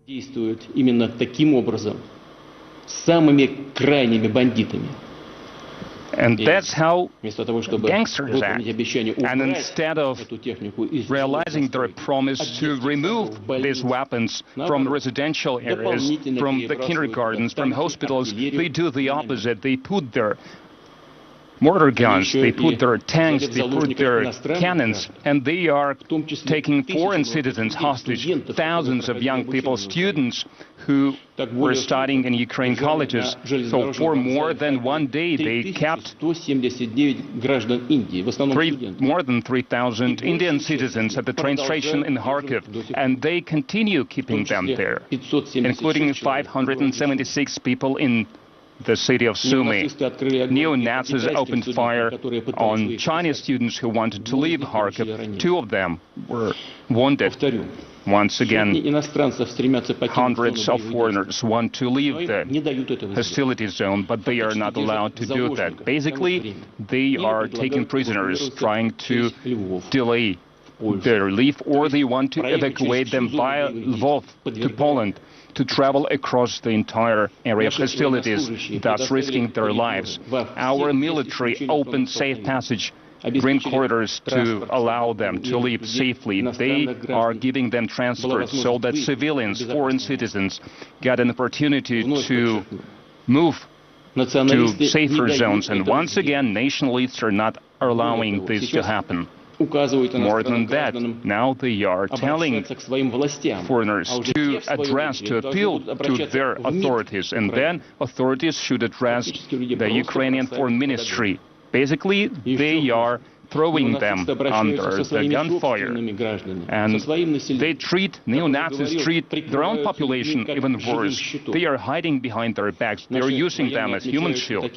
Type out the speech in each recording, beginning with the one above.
действуют именно таким образом, самыми крайними бандитами. And that's how gangsters act. And instead of realizing their promise to remove these weapons from residential areas, from the kindergartens, from hospitals, they do the opposite. They put their mortar guns, they put their tanks, they put their cannons, and they are taking foreign citizens hostage. Thousands of young people, students who were studying in Ukraine colleges. So for more than one day, they kept more than 3,000 Indian citizens at the train station in Kharkiv, and they continue keeping them there, including 576 people in the city of Sumy. Neo-Nazis opened fire on Chinese students who wanted to leave Kharkiv. 2 of them were wounded. Once again, hundreds of foreigners want to leave the hostility zone, but they are not allowed to do that. Basically, they are taking prisoners, trying to delay their relief, or they want to evacuate them via Lvov to Poland, to travel across the entire area of hostilities, thus risking their lives. Our military opened safe passage, green corridors to allow them to leave safely. They are giving them transport so that civilians, foreign citizens, get an opportunity to move to safer zones. And once again, nationalists are not allowing this to happen. More than that, now they are telling foreigners to address, to appeal to their authorities, and then authorities should address the Ukrainian Foreign Ministry. Basically, they are throwing them under the gunfire, and they treat, neo-Nazis treat their own population even worse. They are hiding behind their backs. They are using them as human shield.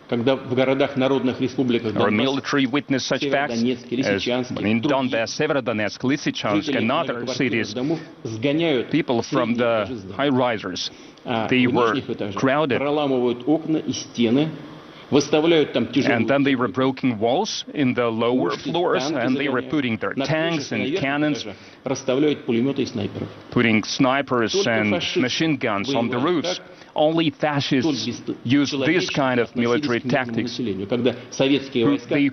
Our military witnessed such facts as in Donbass, Severodonetsk, Lysychansk, and other cities. People from the high-risers, they were crowded. And then they were breaking walls in the lower floors, and they were putting their tanks and cannons, putting snipers and machine guns on the roofs. Only fascists use this kind of military tactics. They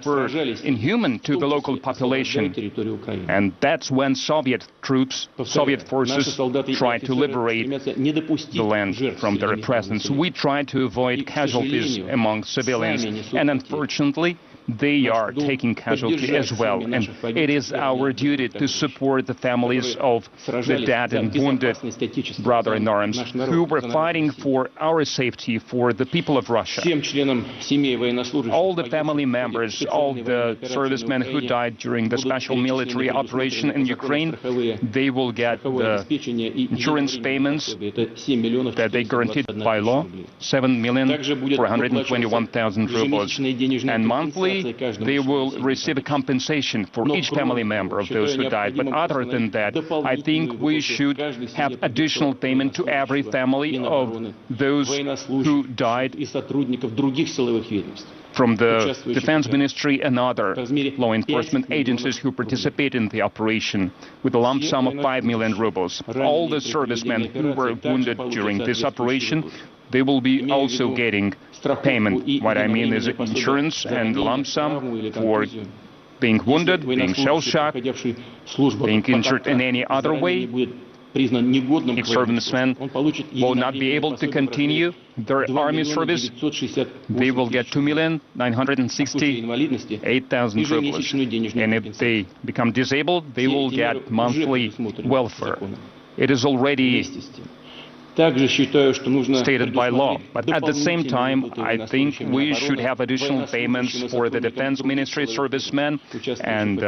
were inhuman to the local population. And that's when Soviet troops, Soviet forces tried to liberate the land from their presence. We tried to avoid casualties among civilians, and unfortunately, they are taking casualty as well. And it is our duty to support the families of the dead and wounded brother in arms who were fighting for our safety, for the people of Russia. All the family members, all the servicemen who died during the special military operation in Ukraine, they will get the insurance payments that they guaranteed by law, 7,421,000 rubles. And monthly, they will receive a compensation for each family member of those who died. But other than that, I think we should have additional payment to every family of those who died from the Defense Ministry and other law enforcement agencies who participate in the operation, with a lump sum of 5 million rubles. All the servicemen who were wounded during this operation, they will be also getting payment. What I mean is insurance and lump sum for being wounded, being shell-shocked, being injured in any other way. If servicemen will not be able to continue their army service, they will get 2,968,000 rubles. And if they become disabled, they will get monthly welfare. It is already stated by law. But at the same time, I think we should have additional payments for the Defense Ministry servicemen and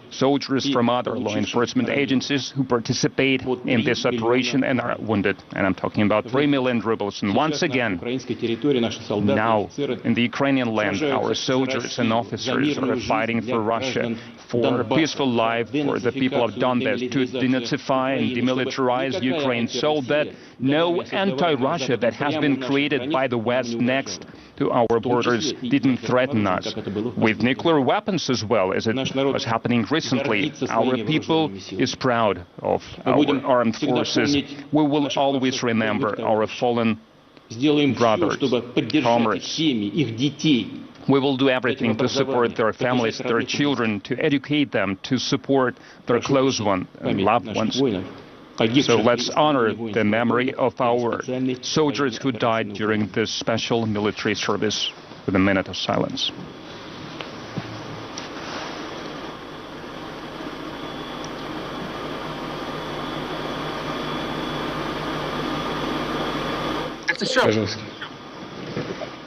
soldiers from other law enforcement agencies who participate in this operation and are wounded. And I'm talking about 3 million rubles. And once again, now in the Ukrainian land, our soldiers and officers are fighting for Russia, for a peaceful life, for the people of Donbass, to denazify and demilitarize Ukraine so that No anti-Russia that has been created by the West next to our borders didn't threaten us. With nuclear weapons as well, as it was happening recently, our people is proud of our armed forces. We will always remember our fallen brothers, comrades. We will do everything to support their families, their children, to educate them, to support their close ones and loved ones. So let's honor the memory of our soldiers who died during this special military service with a minute of silence.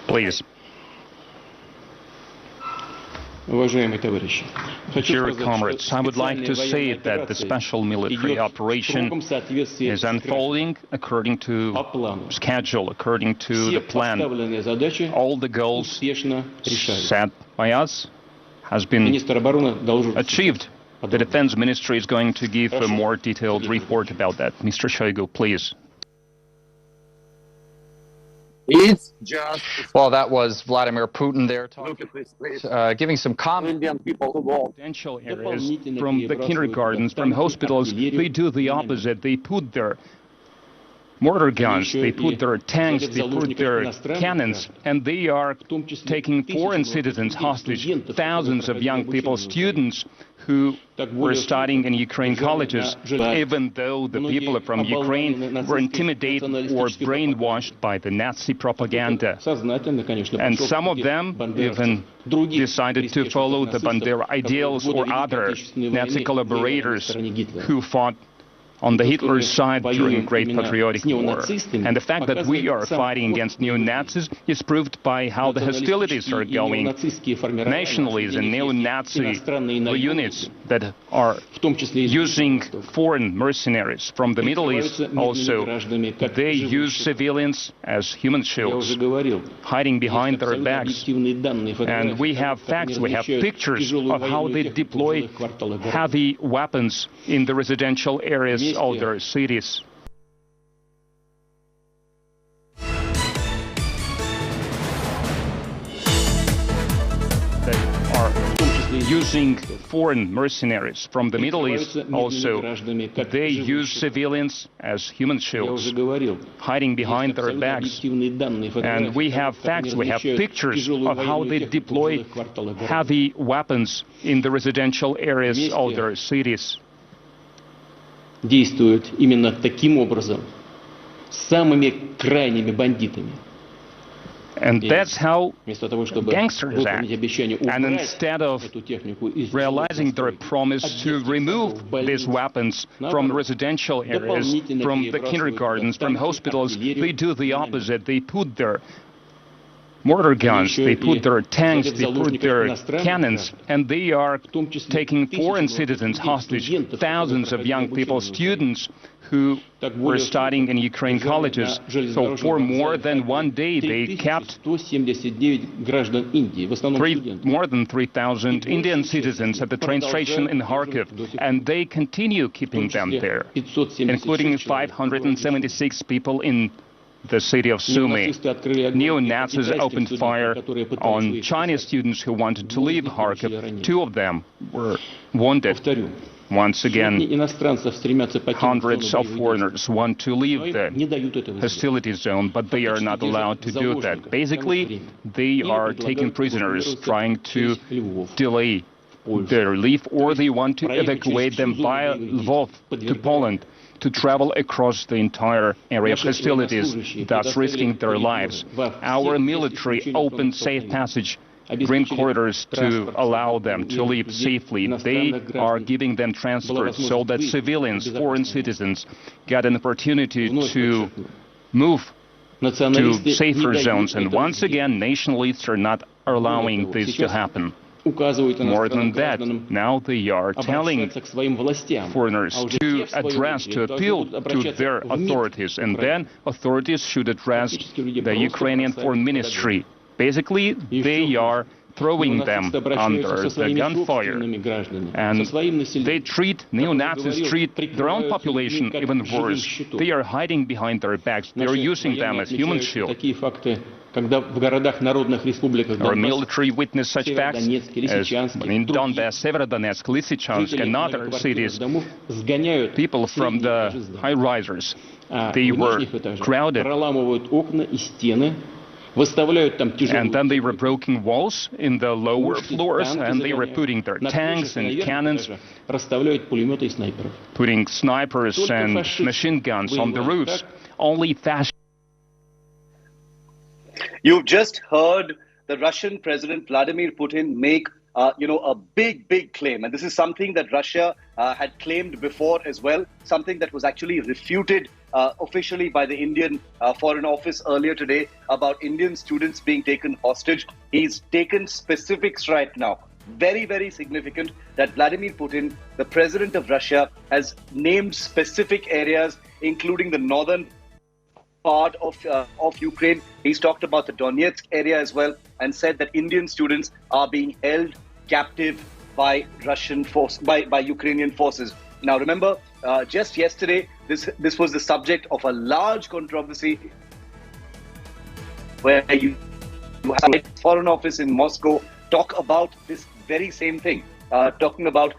Please. Dear comrades, I would like to say that the special military operation is unfolding according to schedule, according to the plan. All the goals set by us has been achieved. The Defense Ministry is going to give a more detailed report about that. Mr. Shoigu, please. Well, that was Vladimir Putin there talking, giving some comment. Residential areas, from the kindergartens, from hospitals, they do the opposite. They put their mortar guns, they put their tanks, they put their cannons, and they are taking foreign citizens hostage. Thousands of young people, students who were studying in Ukraine colleges, even though the people from Ukraine were intimidated or brainwashed by the Nazi propaganda. And some of them even decided to follow the Bandera ideals or other Nazi collaborators who fought on the Hitler's side during Great Patriotic War. And the fact that we are fighting against neo-Nazis is proved by how the hostilities are going. Nationalists and neo-Nazi units that are using foreign mercenaries from the Middle East also, they use civilians as human shields, hiding behind their backs. And we have facts, we have pictures of how they deploy heavy weapons in the residential areas of their cities. They are using foreign mercenaries from the Middle East also. They use civilians as human shields, hiding behind their backs. And we have facts, we have pictures of how they deploy heavy weapons in the residential areas of their cities. Действуют именно таким образом, самыми крайними бандитами. And that's how gangsters act. And instead of realizing their promise to remove these weapons from residential areas, from the kindergartens, from hospitals, they do the opposite. They put their mortar guns, they put their tanks, they put their cannons, and they are taking foreign citizens hostage. Thousands of young people, students who were studying in Ukraine colleges. So for more than one day, they kept more than 3,000 Indian citizens at the train station in Kharkiv, and they continue keeping them there, including 576 people in the city of Sumy. Neo-Nazis opened fire on Chinese students who wanted to leave Kharkiv. 2 of them were wounded. Once again, hundreds of foreigners want to leave the hostility zone, but they are not allowed to do that. Basically, they are taking prisoners, trying to delay their relief, or they want to evacuate them via Lvov to Poland, to travel across the entire area of hostilities, thus risking their lives. Our military opened safe passage green corridors to allow them to leave safely. They are giving them transport so that civilians, foreign citizens, get an opportunity to move to safer zones. And once again, nationalists are not allowing this to happen. More than that, now they are telling foreigners to address, to appeal to their authorities, and then authorities should address the Ukrainian Foreign Ministry. Basically, they are throwing them under the gunfire. And they treat, neo-Nazis treat their own population even worse. They are hiding behind their backs. They are using them as human shield. Our military witnessed such facts as in Donbass, Severodonetsk, Lysychansk, and other cities. People from the high-risers, they were crowded. And then they were breaking walls in the lower floors, and they were putting their tanks and cannons, putting snipers and machine guns on the roofs. Only fascists. You've just heard the Russian President Vladimir Putin make a big claim. And this is something that Russia had claimed before as well, something that was actually refuted officially by the Indian Foreign Office earlier today about Indian students being taken hostage. He's taken specifics right now. Very significant that Vladimir Putin, the president of Russia, has named specific areas, including the northern part of Ukraine. He's talked about the Donetsk area as well, and said that Indian students are being held captive by by Ukrainian forces. Now, remember, just yesterday, this was the subject of a large controversy where you have a Foreign Office in Moscow talk about this very same thing, talking about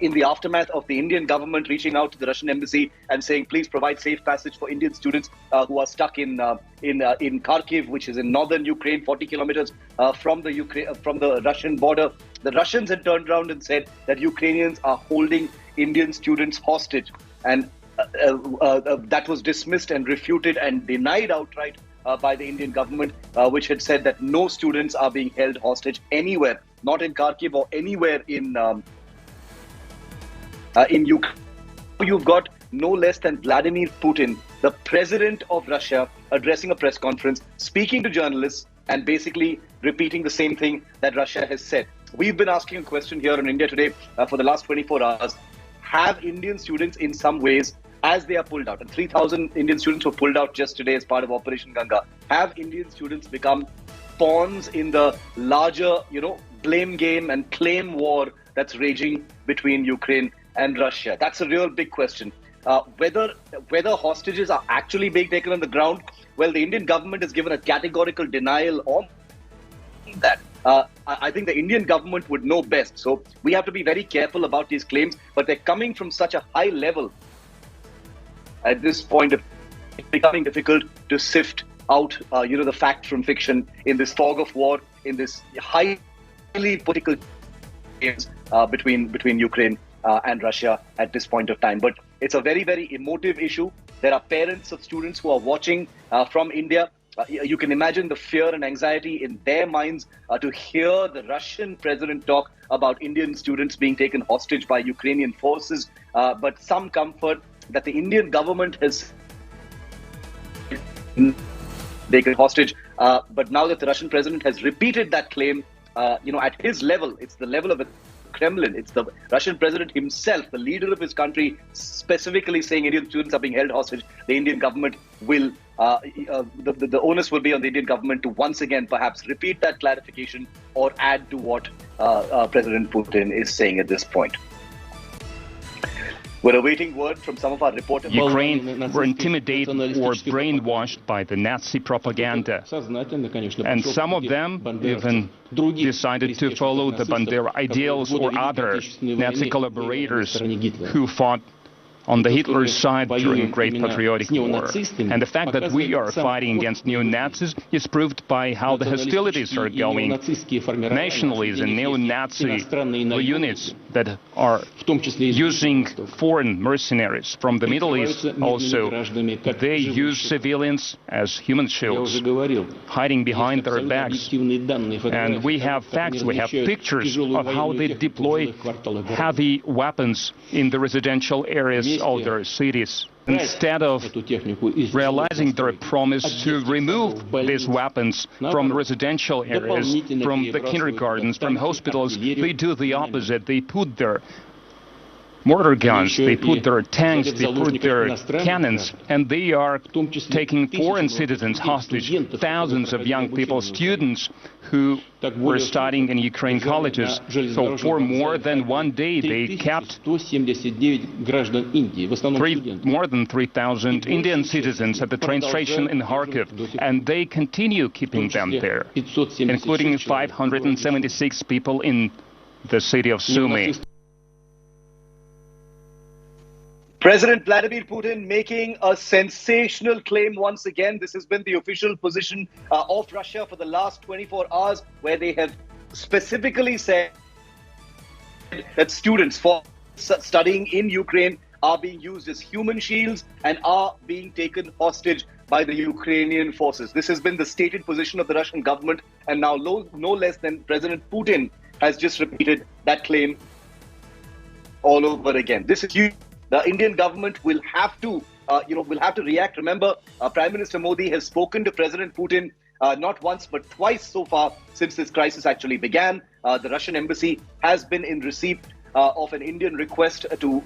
in the aftermath of the Indian government reaching out to the Russian embassy and saying, please provide safe passage for Indian students who are stuck in Kharkiv, which is in northern Ukraine, 40 kilometers from the Russian border. The Russians had turned around and said that Ukrainians are holding Indian students hostage. And that was dismissed and refuted and denied outright by the Indian government, which had said that no students are being held hostage anywhere, not in Kharkiv or anywhere in Ukraine. You've got no less than Vladimir Putin, the president of Russia, addressing a press conference, speaking to journalists, and basically repeating the same thing that Russia has said. We've been asking a question here on India Today for the last 24 hours. Have Indian students in some ways, as they are pulled out, and 3,000 Indian students were pulled out just today as part of Operation Ganga, have Indian students become pawns in the larger, blame game and claim war that's raging between Ukraine and Russia? That's a real big question. Whether hostages are actually being taken on the ground, well, the Indian government has given a categorical denial on that. I think the Indian government would know best. So we have to be very careful about these claims, but they're coming from such a high level. At this point, it's becoming difficult to sift out, the fact from fiction in this fog of war, in this highly political games between Ukraine and Russia at this point of time. But it's a very emotive issue. There are parents of students who are watching from India. You can imagine the fear and anxiety in their minds to hear the Russian president talk about Indian students being taken hostage by Ukrainian forces. But some comfort that the Indian government has taken hostage. But now that the Russian president has repeated that claim, at his level, it's the level of the Kremlin. It's the Russian president himself, the leader of his country, specifically saying Indian students are being held hostage. The Indian government will, the onus will be on the Indian government to once again perhaps repeat that clarification or add to what President Putin is saying at this point. We're awaiting word from some of our reporters. Ukraine were intimidated or brainwashed by the Nazi propaganda. And some of them even decided to follow the Bandera ideals or other Nazi collaborators who fought on the Hitler's side during Great Patriotic War. And the fact that we are fighting against neo-Nazis is proved by how the hostilities are going. Nationalists and neo-Nazi units that are using foreign mercenaries from the Middle East also, they use civilians as human shields, hiding behind their backs. And we have facts, we have pictures of how they deploy heavy weapons in the residential areas of their cities. Instead of realizing their promise to remove these weapons from residential areas, from the kindergartens, from hospitals, they do the opposite. They put their mortar guns, they put their tanks, they put their cannons, and they are taking foreign citizens hostage, thousands of young people, students who were studying in Ukraine colleges. So for more than one day, they kept more than 3,000 Indian citizens at the train station in Kharkiv, and they continue keeping them there, including 576 people in the city of Sumy. President Vladimir Putin making a sensational claim once again. This has been the official position of Russia for the last 24 hours, where they have specifically said that students for studying in Ukraine are being used as human shields and are being taken hostage by the Ukrainian forces. This has been the stated position of the Russian government, and now no less than President Putin has just repeated that claim all over again. This is huge. The Indian government will have to, react. Remember, Prime Minister Modi has spoken to President Putin not once but twice so far since this crisis actually began. The Russian embassy has been in receipt of an Indian request to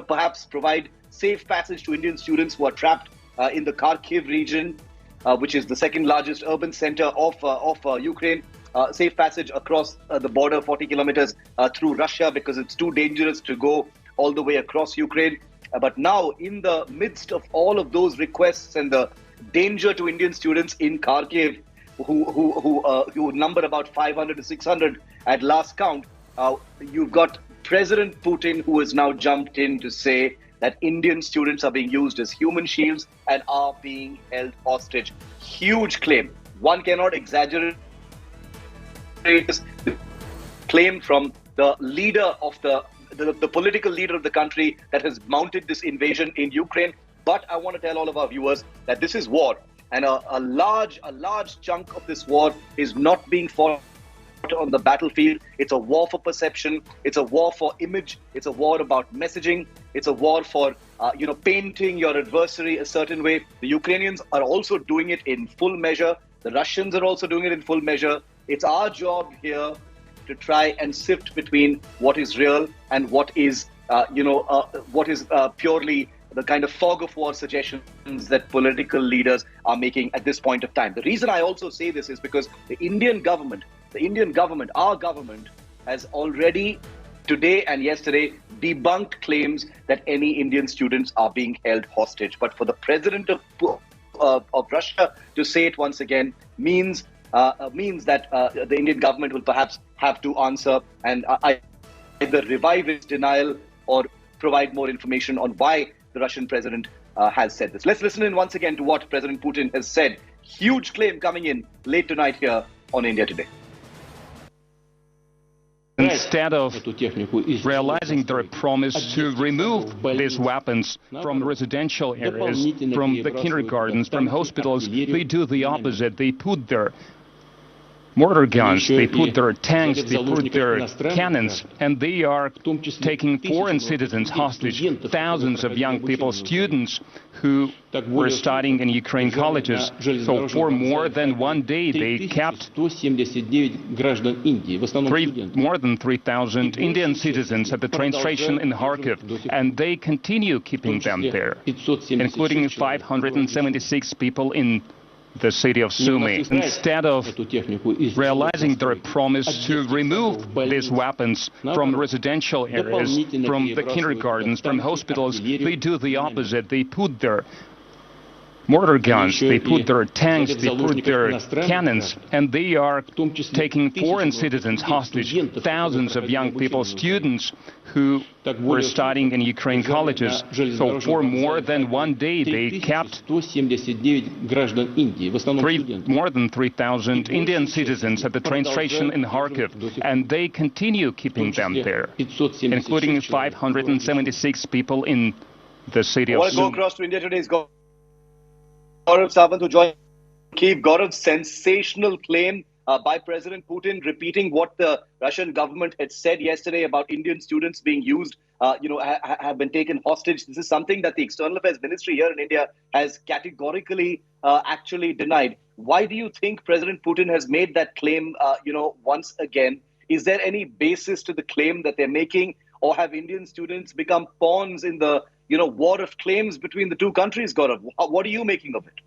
perhaps provide safe passage to Indian students who are trapped in the Kharkiv region, which is the second largest urban center of Ukraine. Safe passage across the border, 40 kilometers through Russia, because it's too dangerous to go all the way across Ukraine. But now, in the midst of all of those requests and the danger to Indian students in Kharkiv, who number about 500 to 600 at last count, you've got President Putin, who has now jumped in to say that Indian students are being used as human shields and are being held hostage. Huge claim. One cannot exaggerate this claim from the leader of the political leader of the country that has mounted this invasion in Ukraine. But I want to tell all of our viewers that this is war, and a large chunk of this war is not being fought on the battlefield. It's a war for perception. It's a war for image. It's a war about messaging. It's a war for painting your adversary a certain way. The Ukrainians are also doing it in full measure. The Russians are also doing it in full measure. It's our job here to try and sift between what is real and what is purely the kind of fog of war suggestions that political leaders are making at this point of time. The reason I also say this is because the Indian government, our government, has already today and yesterday debunked claims that any Indian students are being held hostage. But for the president of Russia to say it once again means that the Indian government will perhaps have to answer and either revive its denial or provide more information on why the Russian president has said this. Let's listen in once again to what President Putin has said. Huge claim coming in late tonight here on India Today. Instead of realizing their promise to remove these weapons from residential areas, from the kindergartens, from hospitals, they do the opposite. They put their mortar guns, they put their tanks, they put their cannons, and they are taking foreign citizens hostage, thousands of young people, students who were studying in Ukraine colleges. So for more than one day, they kept more than 3,000 Indian citizens at the train station in Kharkiv, and they continue keeping them there, including 576 people in the city of Sumy. Instead of realizing their promise to remove these weapons from residential areas, from the kindergartens, from hospitals, they do the opposite. They put their mortar guns, they put their tanks, they put their cannons, and they are taking foreign citizens hostage, thousands of young people, students who were studying in Ukraine colleges. So for more than one day, they kept more than 3,000 Indian citizens at the train station in Kharkiv, and they continue keeping them there, including 576 people in the city of Sumy. I want to go across to India Today's Gaurav Sawant, who joined Kyiv. Gaurav, sensational claim by President Putin, repeating what the Russian government had said yesterday about Indian students being used, have been taken hostage. This is something that the External Affairs Ministry here in India has categorically actually denied. Why do you think President Putin has made that claim, once again? Is there any basis to the claim that they're making, or have Indian students become pawns in the war of claims between the two countries, Gaurav? What are you making of it?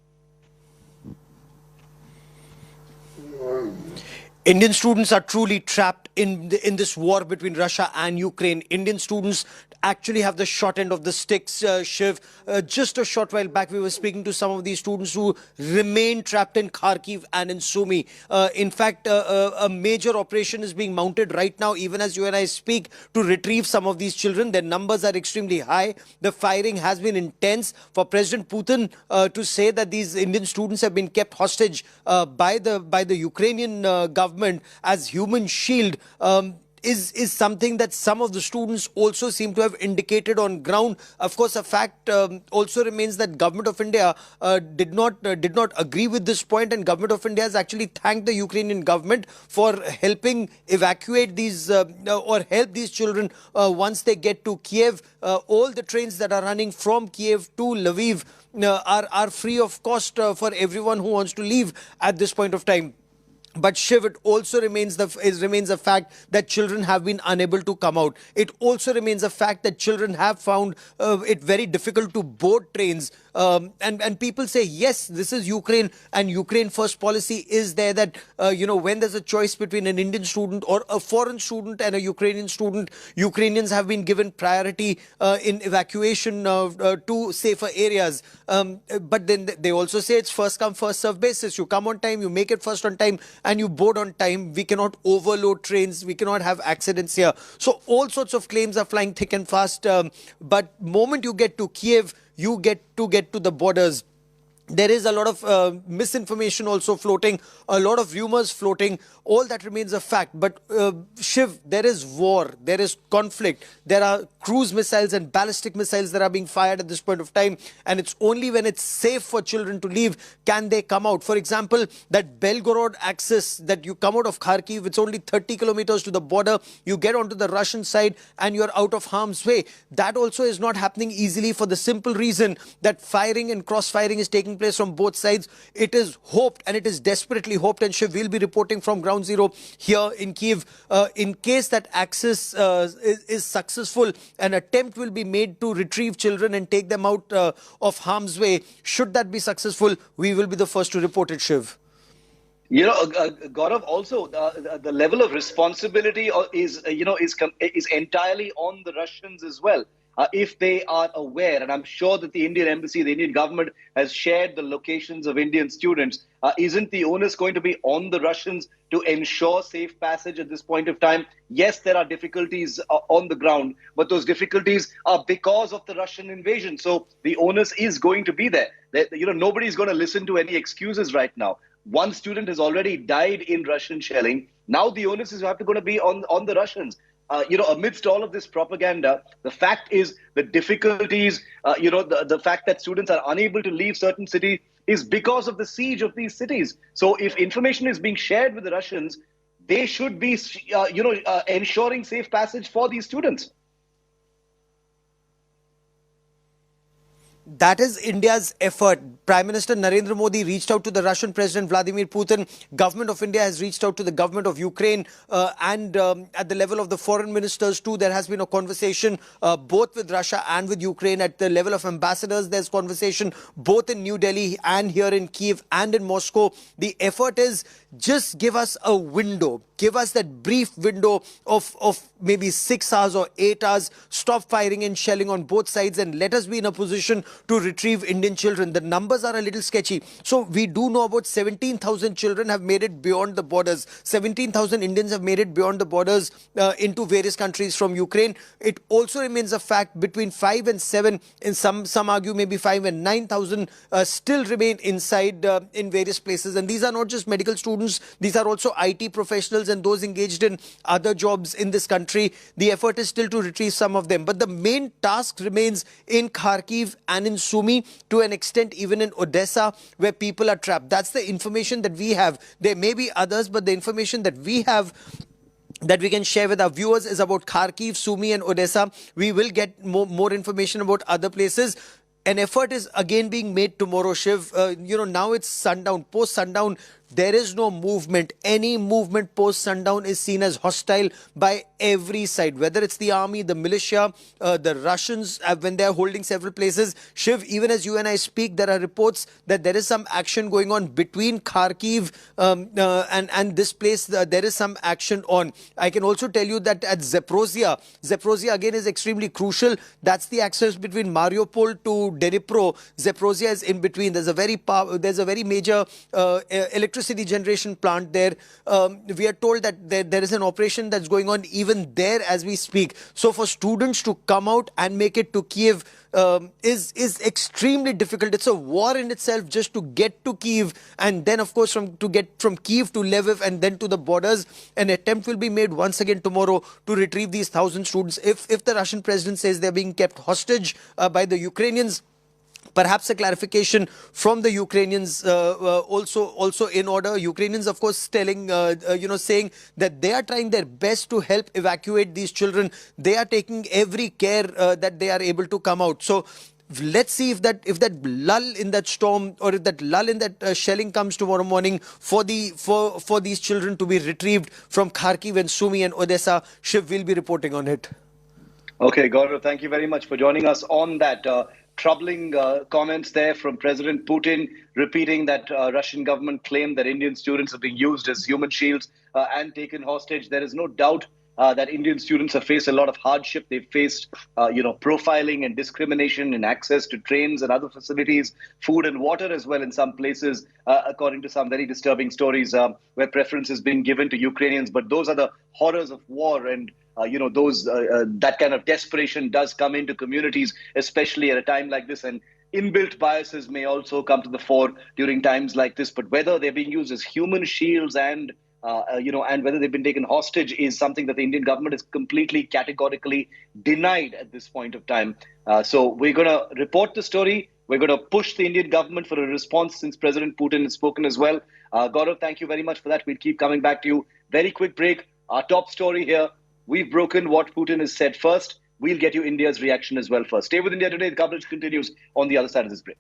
Indian students are truly trapped in this war between Russia and Ukraine. Indian students actually have the short end of the sticks, Shiv. Just a short while back, we were speaking to some of these students who remain trapped in Kharkiv and in Sumy. In fact, a major operation is being mounted right now, even as you and I speak, to retrieve some of these children. Their numbers are extremely high. The firing has been intense. For President Putin to say that these Indian students have been kept hostage by the Ukrainian government as human shield is something that some of the students also seem to have indicated on ground. Of course, a fact also remains that Government of India did not agree with this point, and Government of India has actually thanked the Ukrainian government for helping evacuate these or help these children once they get to Kiev. All the trains that are running from Kiev to Lviv are free of cost for everyone who wants to leave at this point of time. But Shiv, it also remains a fact that children have been unable to come out. It also remains a fact that children have found it very difficult to board trains. And people say, yes, this is Ukraine, and Ukraine first policy is there that, when there's a choice between an Indian student or a foreign student and a Ukrainian student, Ukrainians have been given priority in evacuation to safer areas. But then they also say it's first come, first serve basis. You come on time, you make it first on time, and you board on time. We cannot overload trains. We cannot have accidents here. So all sorts of claims are flying thick and fast. But moment you get to Kiev, you get to the borders. There is a lot of misinformation also floating, a lot of rumors floating. All that remains a fact. But Shiv, there is war, there is conflict. There are cruise missiles and ballistic missiles that are being fired at this point of time. And it's only when it's safe for children to leave can they come out. For example, that Belgorod axis that you come out of Kharkiv, it's only 30 kilometers to the border. You get onto the Russian side and you're out of harm's way. That also is not happening easily for the simple reason that firing and cross-firing is taking place from both sides. It is hoped, and it is desperately hoped, and Shiv will be reporting from ground zero here in Kiev. In case that axis is successful, an attempt will be made to retrieve children and take them out of harm's way. Should that be successful, we will be the first to report it, Shiv. Gaurav, also the level of responsibility is entirely on the Russians as well. If they are aware, and I'm sure that the Indian embassy, the Indian government has shared the locations of Indian students, isn't the onus going to be on the Russians to ensure safe passage at this point of time? Yes, there are difficulties on the ground, but those difficulties are because of the Russian invasion. So the onus is going to be there. Nobody's going to listen to any excuses right now. One student has already died in Russian shelling. Now the onus is going to be on the Russians. Amidst all of this propaganda, the fact is the difficulties, the fact that students are unable to leave certain cities is because of the siege of these cities. So if information is being shared with the Russians, they should be, ensuring safe passage for these students. That is India's effort. Prime Minister Narendra Modi reached out to the Russian President Vladimir Putin. Government of India has reached out to the government of Ukraine, and at the level of the foreign ministers too, there has been a conversation both with Russia and with Ukraine. At the level of ambassadors, there's conversation both in New Delhi and here in Kiev and in Moscow. The effort is just give us a window. Give us that brief window of maybe 6 hours or 8 hours. Stop firing and shelling on both sides and let us be in a position to retrieve Indian children. The numbers are a little sketchy. So we do know about 17,000 children have made it beyond the borders. 17,000 Indians have made it beyond the borders into various countries from Ukraine. It also remains a fact between 5 and 7, and some argue maybe 5 and 9,000 still remain inside in various places. And these are not just medical students. These are also IT professionals and those engaged in other jobs in this country. The effort is still to retrieve some of them. But the main task remains in Kharkiv and in Sumy, to an extent even in Odessa, where people are trapped. That's the information that we have. There may be others, but the information that we have that we can share with our viewers is about Kharkiv, Sumy and Odessa. We will get more information about other places. An effort is again being made tomorrow, Shiv. Now it's sundown, post-sundown. there is no movement. Any movement post sundown is seen as hostile by every side, whether it's the army, the militia, the Russians, when they're holding several places. Shiv, even as you and I speak, there are reports that there is some action going on between Kharkiv and this place. There is some action on. I can also tell you that at Zaporozhye again is extremely crucial. That's the access between Mariupol to Dnipro. Zaporozhye is in between. There's a very major electricity generation plant there. We are told that there is an operation that's going on even there as we speak. So for students to come out and make it to Kiev is extremely difficult. It's a war in itself just to get to Kiev, and then of course to get from Kiev to Lviv and then to the borders. An attempt will be made once again tomorrow to retrieve these 1,000 students. If the Russian president says they're being kept hostage by the Ukrainians, perhaps a clarification from the Ukrainians also in order. Ukrainians, of course, saying that they are trying their best to help evacuate these children. They are taking every care that they are able to come out. So let's see if that lull in that storm, or if that lull in that shelling comes tomorrow morning for these children to be retrieved from Kharkiv and Sumy and Odessa. Shiv will be reporting on it. Okay, Gaurav, thank you very much for joining us on that. Troubling comments there from President Putin, repeating that Russian government claimed that Indian students are being used as human shields and taken hostage. There is no doubt that Indian students have faced a lot of hardship. They've faced, profiling and discrimination in access to trains and other facilities, food and water as well in some places, according to some very disturbing stories where preference is being given to Ukrainians. But those are the horrors of war, and that kind of desperation does come into communities, especially at a time like this. And inbuilt biases may also come to the fore during times like this. But whether they're being used as human shields and whether they've been taken hostage is something that the Indian government is completely categorically denied at this point of time. So we're going to report the story. We're going to push the Indian government for a response since President Putin has spoken as well. Gaurav, thank you very much for that. We'll keep coming back to you. Very quick break. Our top story here. We've broken what Putin has said first. We'll get you India's reaction as well first. Stay with India Today. The coverage continues on the other side of this break.